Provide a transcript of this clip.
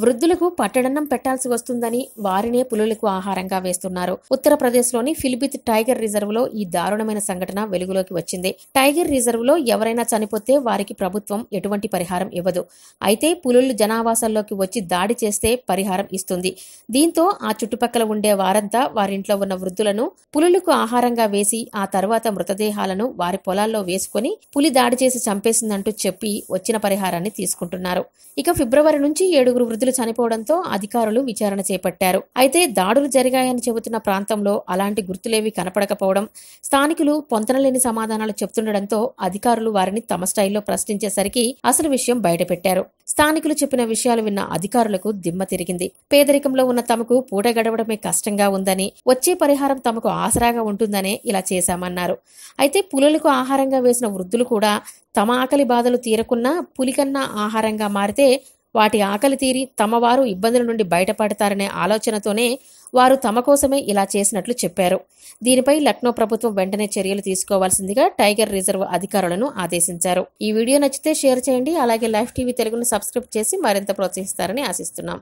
వృద్ధులకు పట్టడన్నం పెట్టాల్సి వస్తుందని వారినే పులులకు ఆహారంగా వేస్తున్నారు. ఉత్తరప్రదేశ్లోని ఫిలిబిత్ టైగర్ రిజర్వ్ లో ఈ దారుణమైన సంఘటన వెలుగులోకి వచ్చింది. టైగర్ రిజర్వ్ లో ఎవరైనా చనిపోతే వారికి ప్రభుత్వం ఎటువంటి పరిహారం ఇవ్వదు. అయితే పులులు జనావాసాల్లోకి వచ్చి దాడి చేస్తే పరిహారం ఇస్తుంది. దీంతో ఆ చుట్టుపక్కల ఉండే వారంతా వారింట్లో ఉన్న వృద్ధులను పులులకు ఆహారంగా వేసి ఆ తర్వాత మృతదేహాలను వారి పొలాల్లో వేసుకుని పులి దాడి చేసి చంపేసిందంటూ చెప్పి వచ్చిన పరిహారాన్ని తీసుకుంటున్నారు. ఇక ఫిబ్రవరి నుంచి 7 వృద్ధులు చనిపోవడంతో అధికారులు విచారణ చేపట్టారు. అయితే దాడులు జరిగాయని చెబుతున్న ప్రాంతంలో అలాంటి గుర్తులేవి కనపడకపోవడం, స్థానికులు పొంతనలేని సమాధానాలు చెప్తుండటంతో అధికారులు వారిని తమ స్టైల్లో ప్రశ్నించేసరికి అసలు విషయం బయటపెట్టారు. స్థానికులు చెప్పిన విషయాలు విన్న అధికారులకు దిమ్మ తిరిగింది. పేదరికంలో ఉన్న తమకు పూట గడవడమే కష్టంగా ఉందని, వచ్చే పరిహారం తమకు ఆసరాగా ఉంటుందనే ఇలా చేశామన్నారు. అయితే పులులకు ఆహారంగా వేసిన వృద్ధులు కూడా తమ ఆకలి బాధలు తీరకున్నా పులికన్నా ఆహారంగా మారితే వాటి ఆకలి తీరి తమ వారు ఇబ్బందుల నుండి బయటపడతారనే ఆలోచనతోనే వారు తమ కోసమే ఇలా చేసినట్లు చెప్పారు. దీనిపై లక్నో ప్రభుత్వం వెంటనే చర్యలు తీసుకోవాల్సిందిగా టైగర్ రిజర్వ్ అధికారులను ఆదేశించారు. ఈ వీడియో నచ్చితే షేర్ చేయండి. అలాగే లైవ్ టీవీ తెలుగును సబ్స్క్రైబ్ చేసి మరింత ప్రోత్సహిస్తారని ఆశిస్తున్నాం.